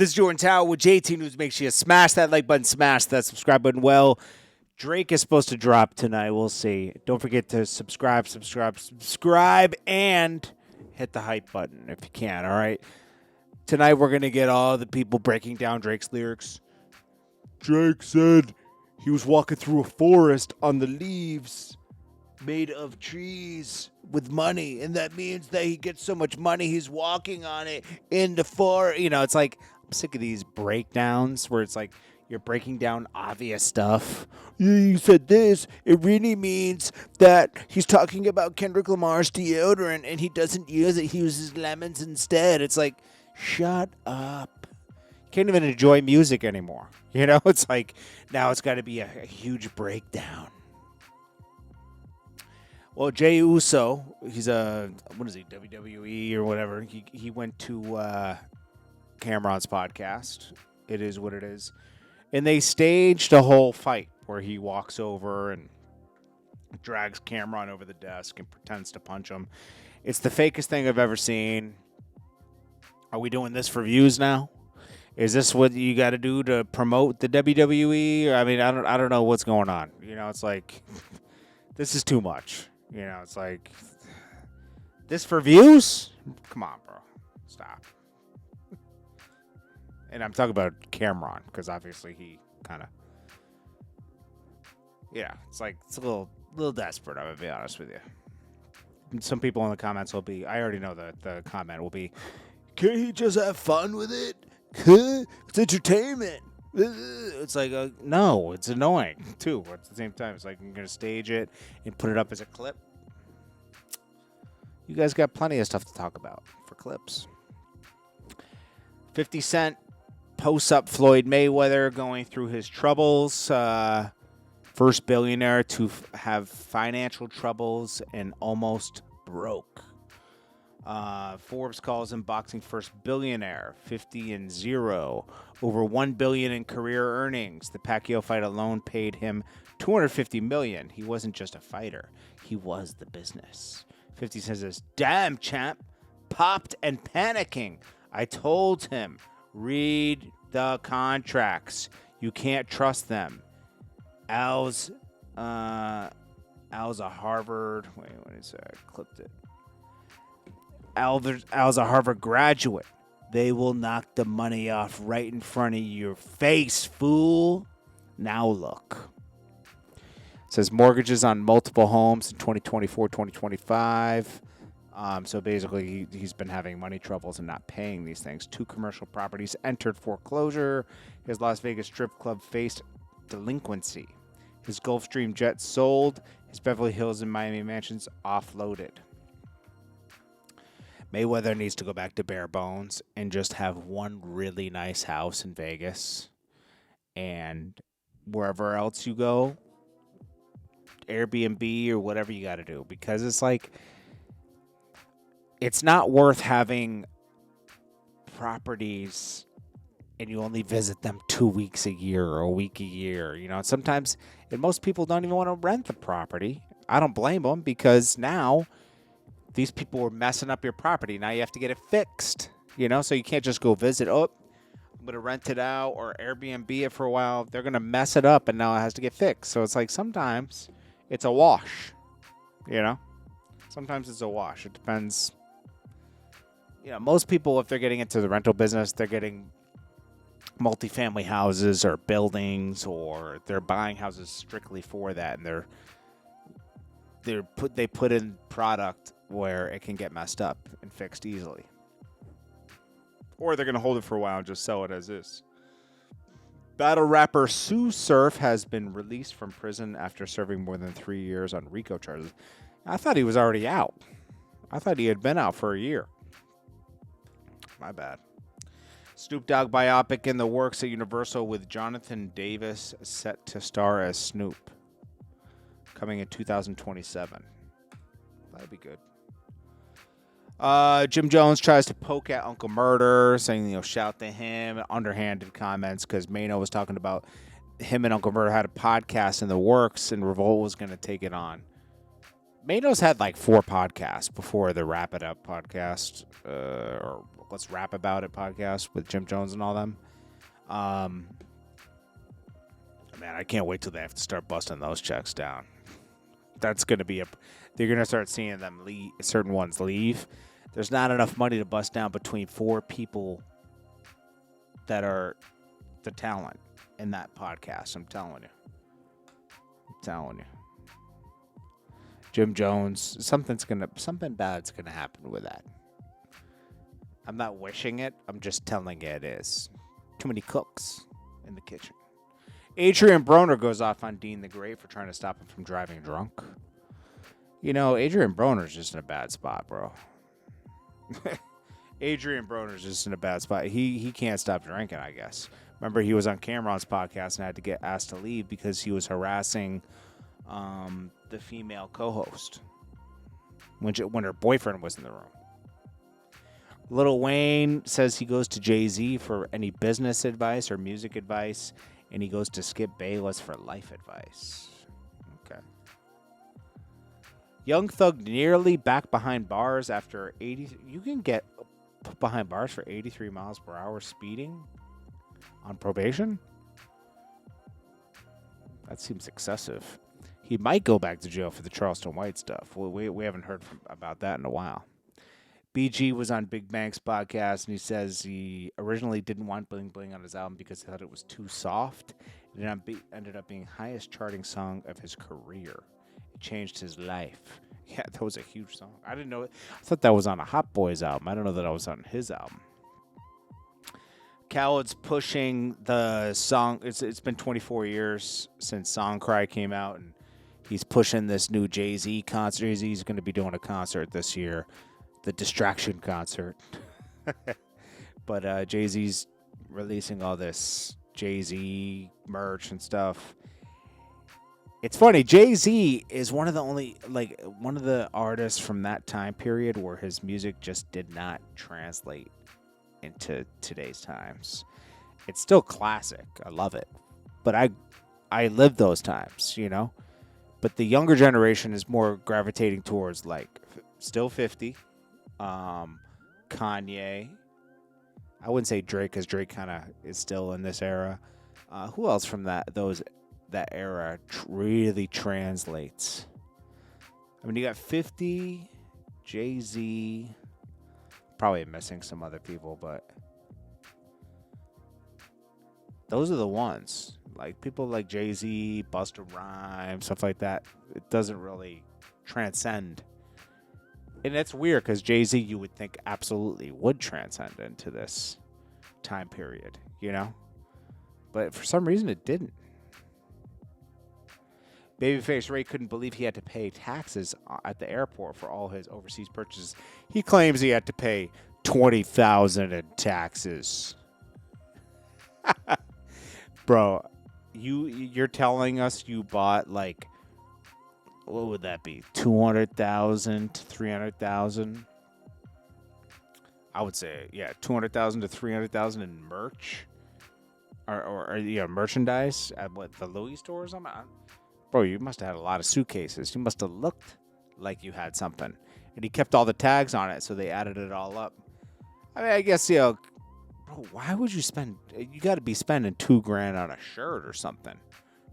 This is JordanTower with JT News. Make sure you smash that like button, smash that subscribe button. Well, Drake is supposed to drop tonight. We'll see. Don't forget to subscribe, and hit the hype button if you can, all right? Tonight we're going to get all the people breaking down Drake's lyrics. Drake said he was walking through a forest on the leaves made of trees with money, and that means that he gets so much money he's walking on it in the forest. You know, it's like, I'm sick of these breakdowns where it's like you're breaking down obvious stuff. You said this. It really means that he's talking about Kendrick Lamar's deodorant and he doesn't use it. He uses lemons instead. It's like, shut up. Can't even enjoy music anymore. You know, it's like now it's got to be a huge breakdown. Well, Jey Uso, he's WWE or whatever. He went to Camron's podcast. It is what it is. And they staged a whole fight where he walks over and drags Camron over the desk and pretends to punch him. It's the fakest thing I've ever seen. Are we doing this for views now? Is this what you got to do to promote the WWE? I mean, I don't know what's going on. You know, it's like this is too much. You know, it's like this for views? Come on, bro. Stop. And I'm talking about Camron because obviously he kind of, yeah, it's like it's a little desperate. I'm gonna be honest with you. And some people in the comments will be, I already know the comment will be, can't he just have fun with it? Huh? It's entertainment. It's like, no, it's annoying too. At the same time, it's like I'm gonna stage it and put it up as a clip. You guys got plenty of stuff to talk about for clips. 50 Cent posts up Floyd Mayweather going through his troubles. First billionaire to have financial troubles and almost broke. Forbes calls him boxing first billionaire, 50-0, over $1 billion in career earnings. The Pacquiao fight alone paid him $250 million. He wasn't just a fighter; he was the business. 50 says this, damn champ, popped and panicking. I told him, read the contracts. You can't trust them. Al's a Harvard. Wait, what is that? I clipped it. Al's a Harvard graduate. They will knock the money off right in front of your face, fool. Now look. It says mortgages on multiple homes in 2024, 2025. So basically, he's been having money troubles and not paying these things. 2 commercial properties entered foreclosure. His Las Vegas strip club faced delinquency. His Gulfstream jet sold. His Beverly Hills and Miami mansions offloaded. Mayweather needs to go back to bare bones and just have one really nice house in Vegas. And wherever else you go, Airbnb or whatever you got to do. Because it's like, it's not worth having properties and you only visit them 2 weeks a year or a week a year. You know, sometimes, and most people don't even want to rent the property. I don't blame them because now these people are messing up your property. Now you have to get it fixed, you know, so you can't just go visit. Oh, I'm going to rent it out or Airbnb it for a while. They're going to mess it up and now it has to get fixed. So it's like sometimes it's a wash, you know. Sometimes it's a wash. It depends. You know, most people, if they're getting into the rental business, they're getting multifamily houses or buildings, or they're buying houses strictly for that, and they put in product where it can get messed up and fixed easily. Or they're going to hold it for a while and just sell it as is. Battle rapper Sue Surf has been released from prison after serving more than 3 years on RICO charges. I thought he was already out. I thought he had been out for a year. My bad. Snoop Dogg biopic in the works at Universal with Jonathan Davis set to star as Snoop. Coming in 2027. That'd be good. Jim Jones tries to poke at Uncle Murder, saying, you know, shout to him. Underhanded comments because Mano was talking about him and Uncle Murder had a podcast in the works and Revolt was going to take it on. Mano's had like 4 podcasts before the Wrap It Up podcast, or Let's Rap About It podcast with Jim Jones and all them. Man, I can't wait till they have to start busting those checks down. That's going to be they're going to start seeing them certain ones leave. There's not enough money to bust down between 4 people that are the talent in that podcast. I'm telling you. Jim Jones, something bad's gonna happen with that. I'm not wishing it. I'm just telling you it is. Too many cooks in the kitchen. Adrian Broner goes off on Dean the Great for trying to stop him from driving drunk. You know, Adrian Broner's just in a bad spot, bro. Adrian Broner's just in a bad spot. He can't stop drinking, I guess. Remember, he was on Camron's podcast and had to get asked to leave because he was harassing the female co-host when her boyfriend was in the room. Lil Wayne says he goes to Jay-Z for any business advice or music advice, and he goes to Skip Bayless for life advice. Okay. Young Thug nearly back behind bars after 80. You can get put behind bars for 83 miles per hour speeding on probation? That seems excessive. He might go back to jail for the Charleston White stuff. We haven't heard about that in a while. BG was on Big Bank's podcast, and he says he originally didn't want Bling Bling on his album because he thought it was too soft. It ended up being highest charting song of his career. It changed his life. Yeah, that was a huge song. I didn't know it. I thought that was on a Hot Boys album. I don't know that I was on his album. Khaled's pushing the song. It's been 24 years since Song Cry came out, and he's pushing this new Jay-Z concert. Jay-Z's going to be doing a concert this year, the Distraction concert. But Jay-Z's releasing all this Jay-Z merch and stuff. It's funny. Jay-Z is one of the artists from that time period where his music just did not translate into today's times. It's still classic. I love it. But I lived those times, you know? But the younger generation is more gravitating towards still 50, Kanye. I wouldn't say Drake because Drake kind of is still in this era. Who else from that era really translates? I mean, you got 50, Jay-Z. Probably missing some other people, but those are the ones. Like people like Jay-Z, Busta Rhymes, stuff like that. It doesn't really transcend. And that's weird because Jay-Z, you would think absolutely would transcend into this time period, you know? But for some reason it didn't. Babyface Ray couldn't believe he had to pay taxes at the airport for all his overseas purchases. He claims he had to pay $20,000 in taxes. Bro, you're telling us you bought what would that be? 200,000 to 300,000? I would say, yeah, 200,000 to 300,000 in merch or merchandise at the Louis store or something. Bro, you must have had a lot of suitcases. You must have looked like you had something. And he kept all the tags on it, so they added it all up. I mean, I guess, bro, why would you spend... You got to be spending $2,000 on a shirt or something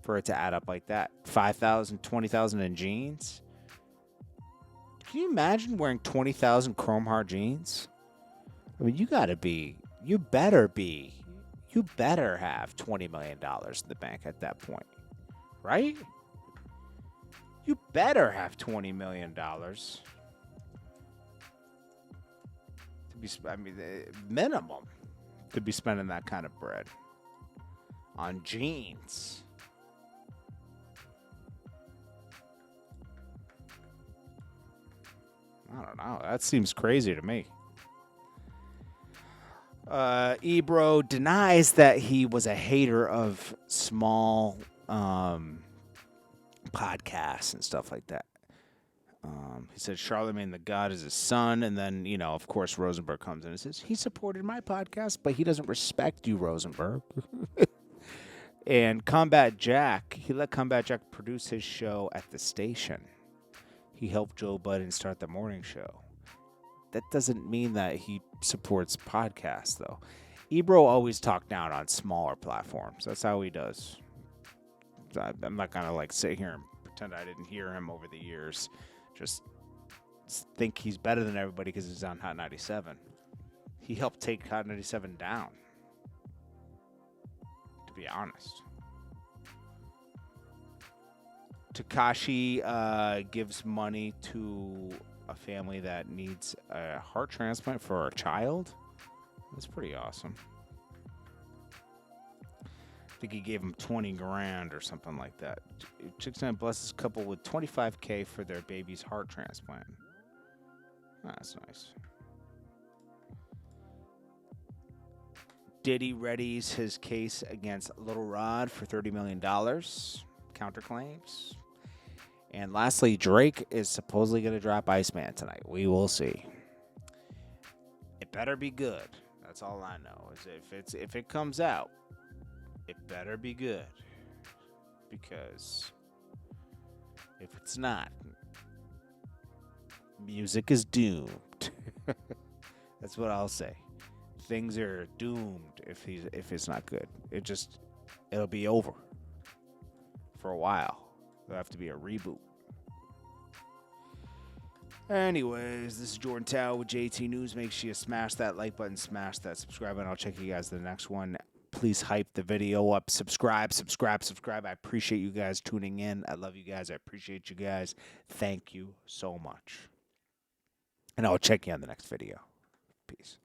for it to add up like that. 5,000, 20,000 in jeans? Can you imagine wearing 20,000 chrome heart jeans? I mean, you better have $20 million in the bank at that point. Right? You better have $20 million to be. Minimum to be spending that kind of bread on jeans. I don't know. That seems crazy to me. Ebro denies that he was a hater of small podcasts and stuff like that. He said Charlemagne the God is his son, and then, of course, Rosenberg comes in and says, he supported my podcast, but he doesn't respect you, Rosenberg. And Combat Jack, he let Combat Jack produce his show at the station. He helped Joe Budden start the morning show. that doesn't mean that he supports podcasts, though. Ebro always talked down on smaller platforms. That's how he does. I'm not gonna like sit here and pretend I didn't hear him over the years. Just think he's better than everybody because he's on Hot 97. He helped take Hot 97 down. To be honest. Takashi gives money to a family that needs a heart transplant for a child. That's pretty awesome. I think he gave him 20 grand or something like that. Chicksan blesses couple with 25K for their baby's heart transplant. That's nice. Diddy readies his case against Little Rod for $30 million. Counterclaims. And lastly, Drake is supposedly going to drop Iceman tonight. We will see. It better be good. That's all I know. Is if it comes out, it better be good. Because if it's not, music is doomed. That's what I'll say. Things are doomed if it's not good. It'll be over for a while. There'll have to be a reboot. Anyways, this is JordanTower with JT News. Make sure you smash that like button, smash that subscribe button. I'll check you guys in the next one. Please hype the video up. Subscribe. I appreciate you guys tuning in. I love you guys. I appreciate you guys. Thank you so much. And I'll check you on the next video. Peace.